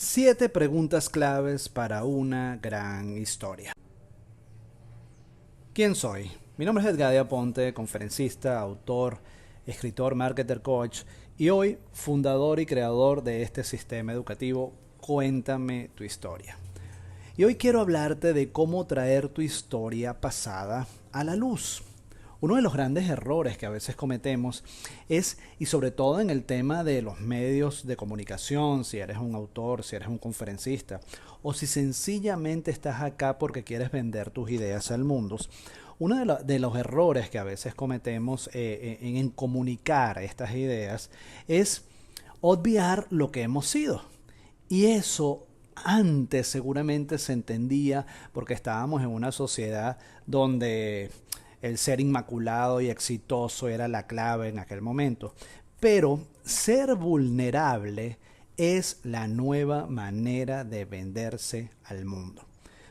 7 preguntas claves para una gran historia. ¿Quién soy? Mi nombre es Edgadia Ponte, conferencista, autor, escritor, marketer, coach y hoy fundador y creador de este sistema educativo Cuéntame tu historia. Y hoy quiero hablarte de cómo traer tu historia pasada a la luz. Uno de los grandes errores que a veces cometemos es, y sobre todo en el tema de los medios de comunicación, si eres un autor, si eres un conferencista, o si sencillamente estás acá porque quieres vender tus ideas al mundo, uno de los errores que a veces cometemos en comunicar estas ideas es obviar lo que hemos sido. Y eso antes seguramente se entendía porque estábamos en una sociedad donde el ser inmaculado y exitoso era la clave en aquel momento. Pero ser vulnerable es la nueva manera de venderse al mundo.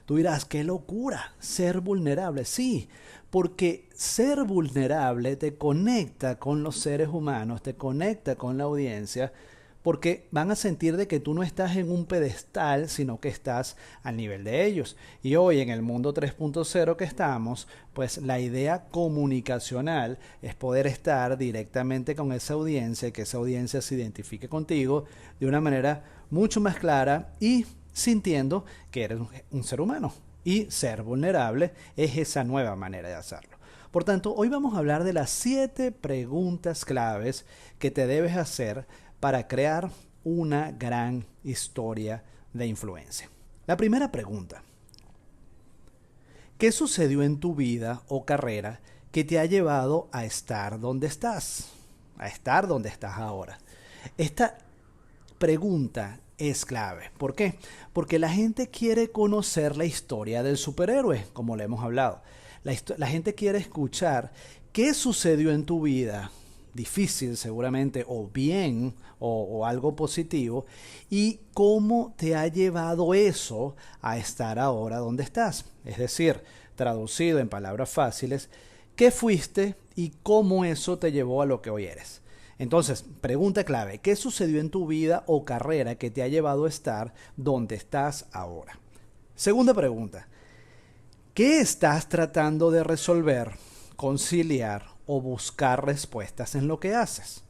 Tú dirás, qué locura, ser vulnerable. Sí, porque ser vulnerable te conecta con los seres humanos, te conecta con la audiencia, porque van a sentir de que tú no estás en un pedestal, sino que estás al nivel de ellos. Y hoy en el mundo 3.0 que estamos, pues la idea comunicacional es poder estar directamente con esa audiencia, que esa audiencia se identifique contigo de una manera mucho más clara y sintiendo que eres un ser humano. Y ser vulnerable es esa nueva manera de hacerlo. Por tanto, hoy vamos a hablar de las 7 preguntas claves que te debes hacer para crear una gran historia de influencia. La primera pregunta: ¿qué sucedió en tu vida o carrera que te ha llevado a estar donde estás? A estar donde estás ahora. Esta pregunta es clave. ¿Por qué? Porque la gente quiere conocer la historia del superhéroe, como le hemos hablado. La gente quiere escuchar qué sucedió en tu vida, difícil seguramente, o bien, o algo positivo, y cómo te ha llevado eso a estar ahora donde estás. Es decir, traducido en palabras fáciles, ¿qué fuiste y cómo eso te llevó a lo que hoy eres? Entonces, pregunta clave: ¿qué sucedió en tu vida o carrera que te ha llevado a estar donde estás ahora? Segunda pregunta: ¿qué estás tratando de resolver, conciliar o buscar respuestas en lo que haces?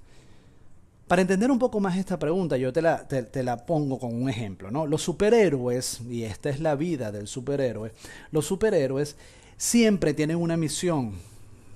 Para entender un poco más esta pregunta, yo te la pongo con un ejemplo, ¿no? Los superhéroes, y esta es la vida del superhéroe, los superhéroes siempre tienen una misión: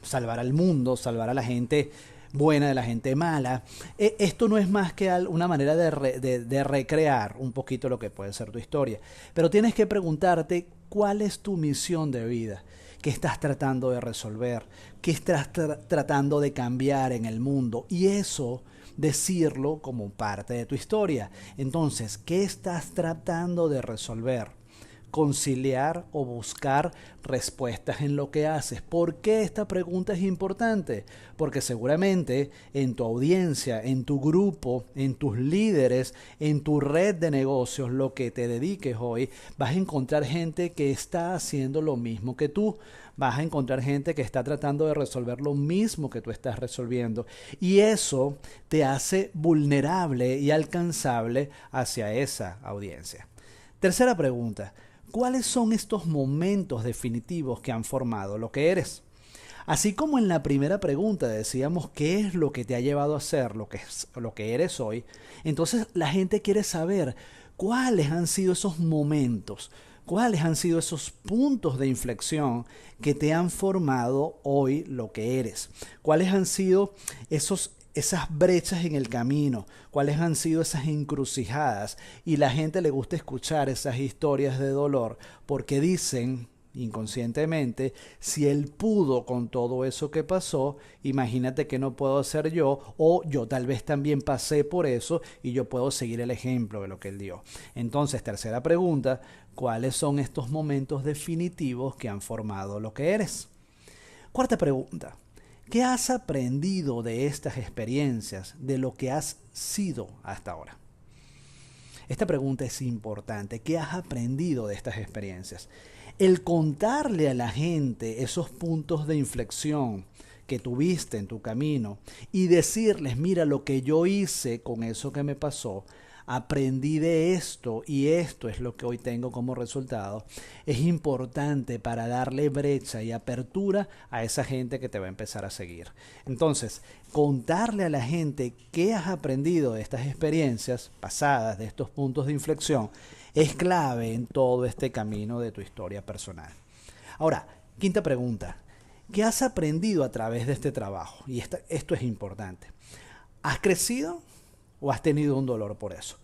salvar al mundo, salvar a la gente buena de la gente mala. Esto no es más que una manera de recrear un poquito lo que puede ser tu historia. Pero tienes que preguntarte cuál es tu misión de vida. ¿Qué estás tratando de resolver? ¿Qué estás tratando de cambiar en el mundo? Y eso, decirlo como parte de tu historia. Entonces, ¿qué estás tratando de resolver? Conciliar o buscar respuestas en lo que haces. ¿Por qué esta pregunta es importante? Porque seguramente en tu audiencia, en tu grupo, en tus líderes, en tu red de negocios, lo que te dediques hoy, vas a encontrar gente que está haciendo lo mismo que tú. Vas a encontrar gente que está tratando de resolver lo mismo que tú estás resolviendo. Y eso te hace vulnerable y alcanzable hacia esa audiencia. Tercera pregunta: ¿cuáles son estos momentos definitivos que han formado lo que eres? Así como en la primera pregunta decíamos qué es lo que te ha llevado a ser lo que eres hoy, entonces la gente quiere saber cuáles han sido esos momentos, cuáles han sido esos puntos de inflexión que te han formado hoy lo que eres, cuáles han sido esas brechas en el camino, cuáles han sido esas encrucijadas. Y la gente le gusta escuchar esas historias de dolor porque dicen inconscientemente: si él pudo con todo eso que pasó, imagínate que no puedo hacer yo, o yo tal vez también pasé por eso y yo puedo seguir el ejemplo de lo que él dio. Entonces, tercera pregunta: ¿cuáles son estos momentos definitivos que han formado lo que eres? Cuarta pregunta: ¿qué has aprendido de estas experiencias, de lo que has sido hasta ahora? Esta pregunta es importante. ¿Qué has aprendido de estas experiencias? El contarle a la gente esos puntos de inflexión que tuviste en tu camino y decirles: mira lo que yo hice con eso que me pasó, aprendí de esto y esto es lo que hoy tengo como resultado, es importante para darle brecha y apertura a esa gente que te va a empezar a seguir. Entonces, contarle a la gente qué has aprendido de estas experiencias pasadas, de estos puntos de inflexión, es clave en todo este camino de tu historia personal. Ahora, quinta pregunta. ¿Qué has aprendido a través de este trabajo? Y esto es importante. ¿Has crecido o has tenido un dolor por eso?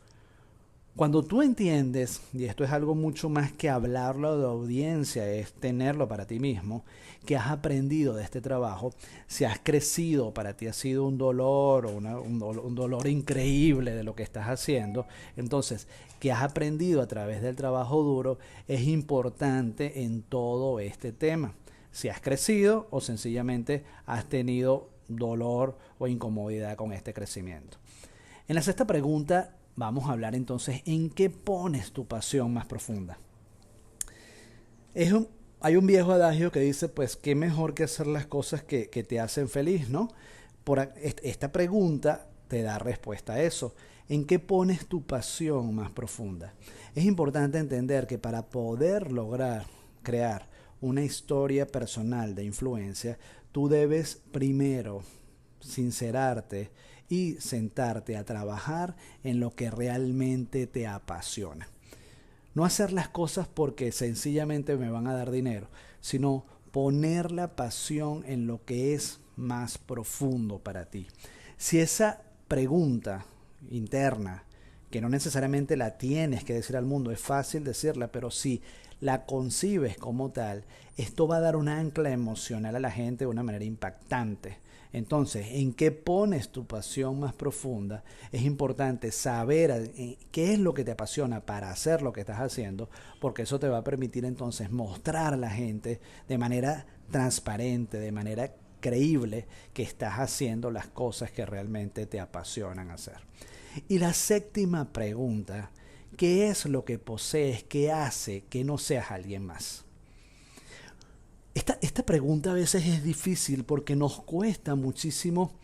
Cuando tú entiendes, y esto es algo mucho más que hablarlo de audiencia, es tenerlo para ti mismo, que has aprendido de este trabajo, si has crecido, para ti ha sido un dolor o un dolor increíble de lo que estás haciendo, entonces, que has aprendido a través del trabajo duro es importante en todo este tema. Si has crecido o sencillamente has tenido dolor o incomodidad con este crecimiento. En la sexta pregunta vamos a hablar entonces en qué pones tu pasión más profunda. Hay un viejo adagio que dice, pues, qué mejor que hacer las cosas que te hacen feliz, ¿no? Esta pregunta te da respuesta a eso. ¿En qué pones tu pasión más profunda? Es importante entender que para poder lograr crear una historia personal de influencia, tú debes primero sincerarte y sentarte a trabajar en lo que realmente te apasiona. No hacer las cosas porque sencillamente me van a dar dinero, sino poner la pasión en lo que es más profundo para ti. Si esa pregunta interna, que no necesariamente la tienes que decir al mundo, es fácil decirla, pero si la concibes como tal, esto va a dar un ancla emocional a la gente de una manera impactante. Entonces, ¿en qué pones tu pasión más profunda? Es importante saber qué es lo que te apasiona para hacer lo que estás haciendo, porque eso te va a permitir entonces mostrar a la gente de manera transparente, de manera creíble, que estás haciendo las cosas que realmente te apasionan hacer. Y la séptima pregunta, ¿qué es lo que posees que hace que no seas alguien más? Esta pregunta a veces es difícil porque nos cuesta muchísimo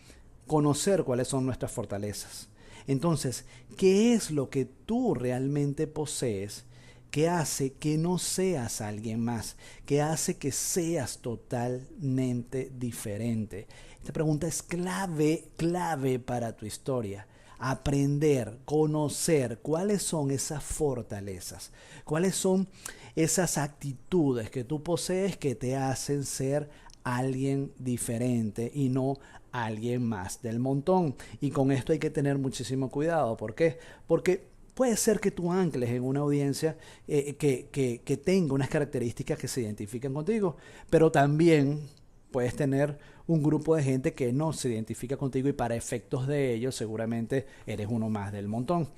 conocer cuáles son nuestras fortalezas. Entonces, ¿qué es lo que tú realmente posees que hace que no seas alguien más? Que hace que seas totalmente diferente. Esta pregunta es clave para tu historia. Aprender, conocer cuáles son esas fortalezas, cuáles son esas actitudes que tú posees que te hacen ser alguien diferente y no alguien más del montón. Y con esto hay que tener muchísimo cuidado. ¿Por qué? Porque puede ser que tú ancles en una audiencia que tenga unas características que se identifican contigo, pero también puedes tener un grupo de gente que no se identifica contigo y para efectos de ello seguramente eres uno más del montón.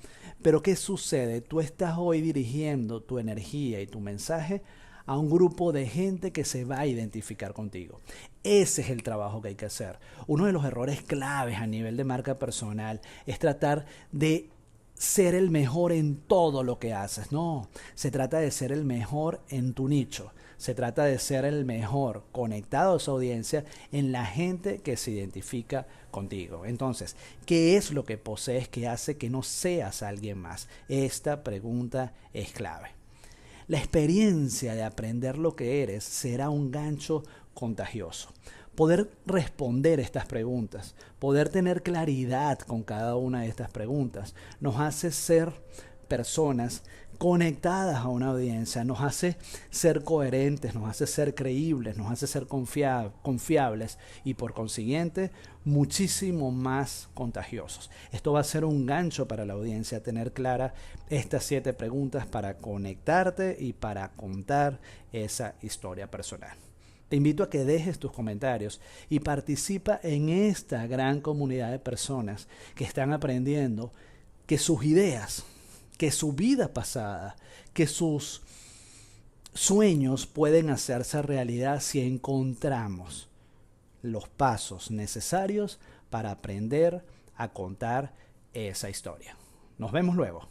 Pero ¿qué sucede? Tú estás hoy dirigiendo tu energía y tu mensaje a un grupo de gente que se va a identificar contigo. Ese es el trabajo que hay que hacer. Uno de los errores claves a nivel de marca personal es tratar de ser el mejor en todo lo que haces. No, se trata de ser el mejor en tu nicho. Se trata de ser el mejor conectado a esa audiencia en la gente que se identifica contigo. Entonces, ¿qué es lo que posees que hace que no seas alguien más? Esta pregunta es clave. La experiencia de aprender lo que eres será un gancho contagioso. Poder responder estas preguntas, poder tener claridad con cada una de estas preguntas, nos hace ser personas conectadas a una audiencia, nos hace ser coherentes, nos hace ser creíbles, nos hace ser confiables y por consiguiente muchísimo más contagiosos. Esto va a ser un gancho para la audiencia, tener claras estas 7 preguntas para conectarte y para contar esa historia personal. Te invito a que dejes tus comentarios y participa en esta gran comunidad de personas que están aprendiendo que sus ideas, que su vida pasada, que sus sueños pueden hacerse realidad si encontramos los pasos necesarios para aprender a contar esa historia. Nos vemos luego.